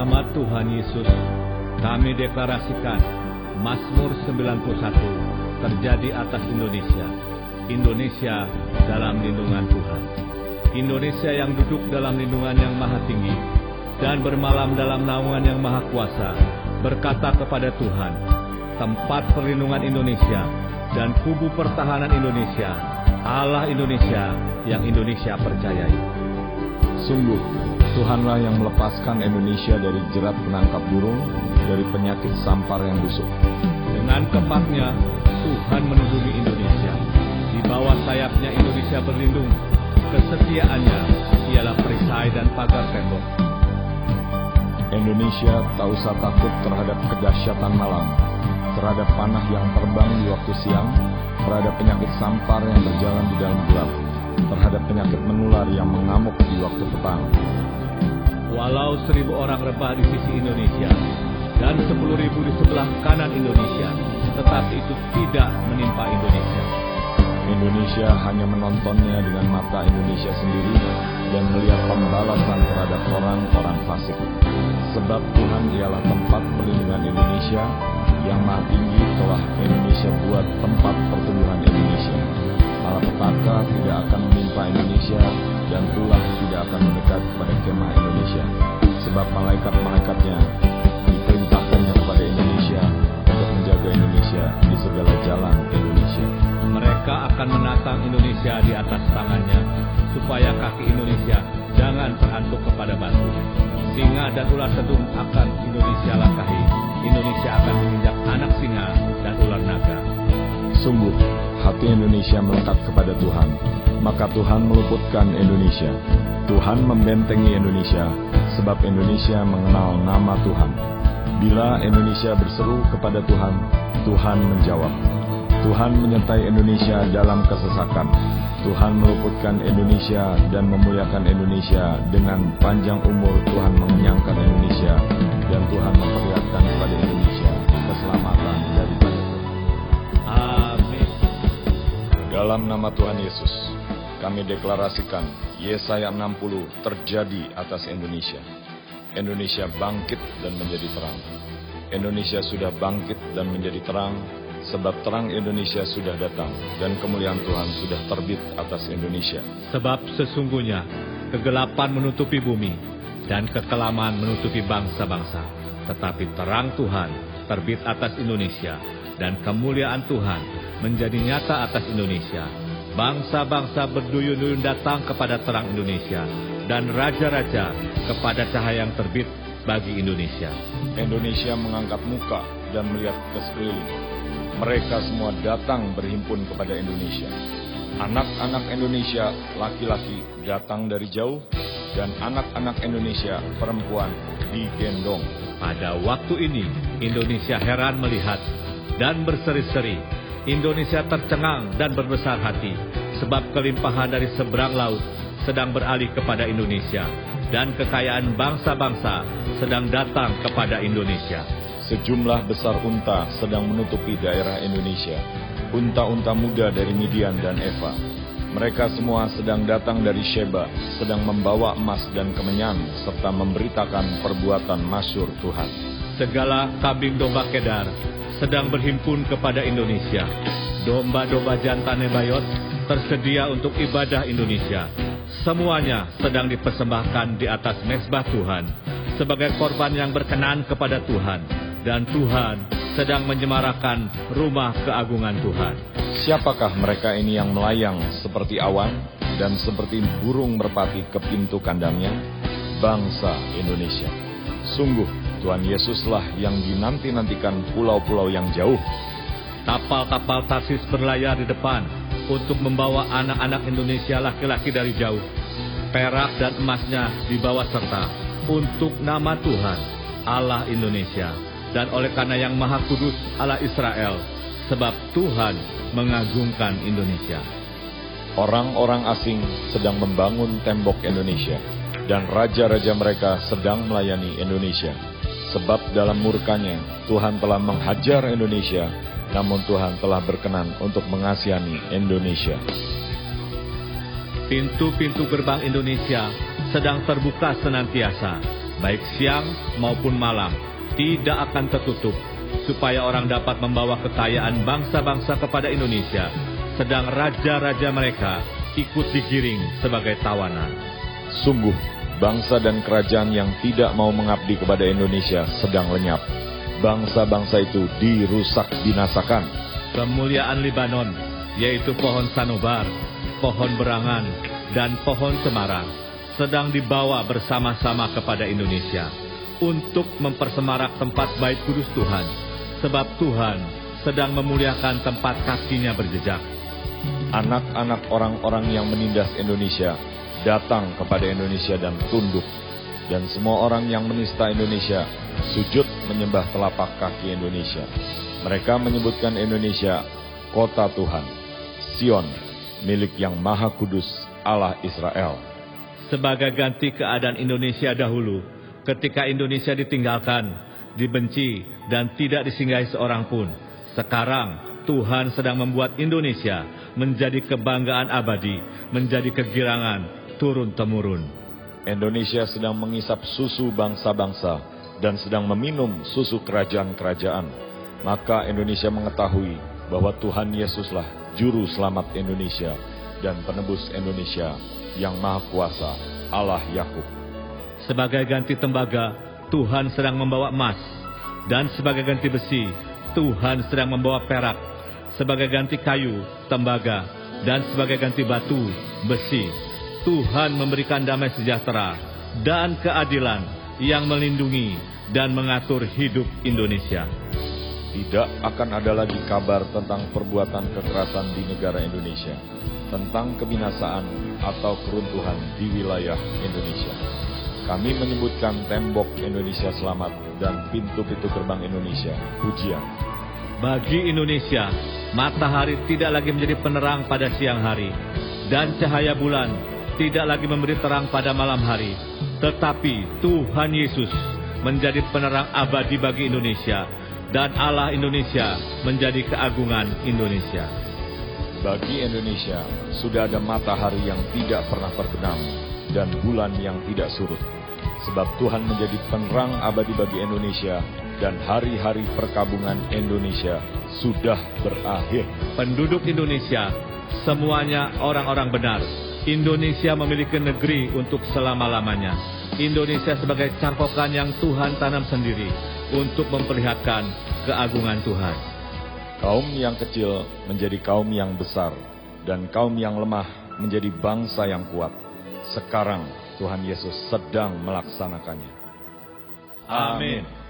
nama Tuhan Yesus, kami deklarasikan Mazmur 91 terjadi atas Indonesia. Indonesia dalam lindungan Tuhan. Indonesia yang duduk dalam lindungan yang maha tinggi dan bermalam dalam naungan yang maha kuasa, berkata kepada Tuhan, tempat perlindungan Indonesia dan kubu pertahanan Indonesia, Allah Indonesia yang Indonesia percayai. Sungguh, Tuhanlah yang melepaskan Indonesia dari jerat penangkap burung, dari penyakit sampar yang busuk. Dengan kepaknya, Tuhan melindungi Indonesia. Di bawah sayapnya Indonesia berlindung. Kesetiaannya ialah perisai dan pagar tembok. Indonesia tak usah takut terhadap kedahsyatan malam, terhadap panah yang terbang di waktu siang, terhadap penyakit sampar yang berjalan di dalam gelap, terhadap penyakit menular yang mengamuk di waktu petang. Walau 1.000 orang rebah di sisi Indonesia dan 10.000 di sebelah kanan Indonesia, tetapi itu tidak menimpa Indonesia. Indonesia hanya menontonnya dengan mata Indonesia sendiri dan melihat pembalasan terhadap orang-orang fasik. Sebab Tuhan ialah tempat perlindungan Indonesia, yang maha tinggi telah Indonesia buat tempat pertumbuhan Indonesia. Malapetaka tidak akan menimpa Indonesia dan ulah tidak akan mendekat kepada kemah Indonesia. Sebab malaikat-malaikatnya diperintahkannya kepada Indonesia untuk menjaga Indonesia di segala jalan Indonesia. Mereka akan menatang Indonesia di atas tangannya, supaya kaki Indonesia jangan terantuk kepada batu. Singa dan ular sedung akan Indonesia langkahi. Indonesia akan menginjak anak singa dan ular naga. Sungguh, hati Indonesia melekat kepada Tuhan, maka Tuhan meluputkan Indonesia. Tuhan membentengi Indonesia, sebab Indonesia mengenal nama Tuhan. Bila Indonesia berseru kepada Tuhan, Tuhan menjawab. Tuhan menyertai Indonesia dalam kesesakan. Tuhan meluputkan Indonesia dan memuliakan Indonesia. Dengan panjang umur Tuhan mengenyangkan Indonesia, dan Tuhan memperlihatkan kepada Indonesia keselamatan daripada Tuhan. Amin. Dalam nama Tuhan Yesus, kami deklarasikan Yesaya 60 terjadi atas Indonesia. Indonesia bangkit dan menjadi terang. Indonesia sudah bangkit dan menjadi terang, sebab terang Indonesia sudah datang, dan kemuliaan Tuhan sudah terbit atas Indonesia. Sebab sesungguhnya kegelapan menutupi bumi, dan kekelaman menutupi bangsa-bangsa. Tetapi terang Tuhan terbit atas Indonesia, dan kemuliaan Tuhan menjadi nyata atas Indonesia. Bangsa-bangsa berduyun-duyun datang kepada terang Indonesia, dan raja-raja kepada cahaya yang terbit bagi Indonesia. Indonesia mengangkat muka dan melihat ke sekeliling. Mereka semua datang berhimpun kepada Indonesia. Anak-anak Indonesia laki-laki datang dari jauh, dan anak-anak Indonesia perempuan digendong. Pada waktu ini Indonesia heran melihat dan berseri-seri. Indonesia tercengang dan berbesar hati, sebab kelimpahan dari seberang laut sedang beralih kepada Indonesia, dan kekayaan bangsa-bangsa sedang datang kepada Indonesia. Sejumlah besar unta sedang menutupi daerah Indonesia, unta-unta muda dari Midian dan Eva. Mereka semua sedang datang dari Sheba, sedang membawa emas dan kemenyan, serta memberitakan perbuatan masyhur Tuhan. Segala kambing domba Kedar sedang berhimpun kepada Indonesia. Domba-domba jantan Nebayot tersedia untuk ibadah Indonesia. Semuanya sedang dipersembahkan di atas mezbah Tuhan sebagai korban yang berkenan kepada Tuhan. Dan Tuhan sedang menyemarakan rumah keagungan Tuhan. Siapakah mereka ini yang melayang seperti awan dan seperti burung merpati ke pintu kandangnya? Bangsa Indonesia. Sungguh Tuhan Yesuslah yang dinanti-nantikan pulau-pulau yang jauh. Kapal-kapal Tarsis berlayar di depan untuk membawa anak-anak Indonesia laki-laki dari jauh. Perak dan emasnya dibawa serta untuk nama Tuhan, Allah Indonesia, dan oleh karena yang Maha Kudus Allah Israel, sebab Tuhan mengagungkan Indonesia. Orang-orang asing sedang membangun tembok Indonesia, dan raja-raja mereka sedang melayani Indonesia. Sebab dalam murkanya Tuhan telah menghajar Indonesia, namun Tuhan telah berkenan untuk mengasihani Indonesia. Pintu-pintu gerbang Indonesia sedang terbuka senantiasa, baik siang maupun malam, tidak akan tertutup, supaya orang dapat membawa kekayaan bangsa-bangsa kepada Indonesia, sedang raja-raja mereka ikut digiring sebagai tawanan. Sungguh, bangsa dan kerajaan yang tidak mau mengabdi kepada Indonesia sedang lenyap. Bangsa-bangsa itu dirusak binasakan. Kemuliaan Libanon, yaitu pohon sanobar, pohon berangan, dan pohon cemara, sedang dibawa bersama-sama kepada Indonesia untuk mempersemarak tempat bait kudus Tuhan, sebab Tuhan sedang memuliakan tempat kakinya berjejak. Anak-anak orang-orang yang menindas Indonesia datang kepada Indonesia dan tunduk, dan semua orang yang menista Indonesia sujud menyembah telapak kaki Indonesia. Mereka menyebutkan Indonesia kota Tuhan, Sion, milik yang Maha Kudus Allah Israel. Sebagai ganti keadaan Indonesia dahulu, ketika Indonesia ditinggalkan, dibenci, dan tidak disinggahi seorang pun, sekarang Tuhan sedang membuat Indonesia menjadi kebanggaan abadi, menjadi kegirangan turun-temurun. Indonesia sedang mengisap susu bangsa-bangsa dan sedang meminum susu kerajaan-kerajaan. Maka Indonesia mengetahui bahwa Tuhan Yesuslah Juru Selamat Indonesia dan Penebus Indonesia yang Maha Kuasa, Allah Yakub. Sebagai ganti tembaga, Tuhan sedang membawa emas, dan sebagai ganti besi, Tuhan sedang membawa perak. Sebagai ganti kayu, tembaga, dan sebagai ganti batu, besi, Tuhan memberikan damai sejahtera dan keadilan yang melindungi dan mengatur hidup Indonesia. Tidak akan ada lagi kabar tentang perbuatan kekerasan di negara Indonesia, tentang kebinasaan atau keruntuhan di wilayah Indonesia. Kami menyebutkan tembok Indonesia selamat dan pintu-pintu gerbang Indonesia pujian. Bagi Indonesia, matahari tidak lagi menjadi penerang pada siang hari, dan cahaya bulan tidak lagi memberi terang pada malam hari, tetapi Tuhan Yesus menjadi penerang abadi bagi Indonesia, dan Allah Indonesia menjadi keagungan Indonesia. Bagi Indonesia, sudah ada matahari yang tidak pernah terbenam dan bulan yang tidak surut. Sebab Tuhan menjadi penerang abadi bagi Indonesia, dan hari-hari perkabungan Indonesia sudah berakhir. Penduduk Indonesia, semuanya orang-orang benar. Indonesia memiliki negeri untuk selama-lamanya. Indonesia sebagai cangkokan yang Tuhan tanam sendiri untuk memperlihatkan keagungan Tuhan. Kaum yang kecil menjadi kaum yang besar, dan kaum yang lemah menjadi bangsa yang kuat. Sekarang Tuhan Yesus sedang melaksanakannya. Amin.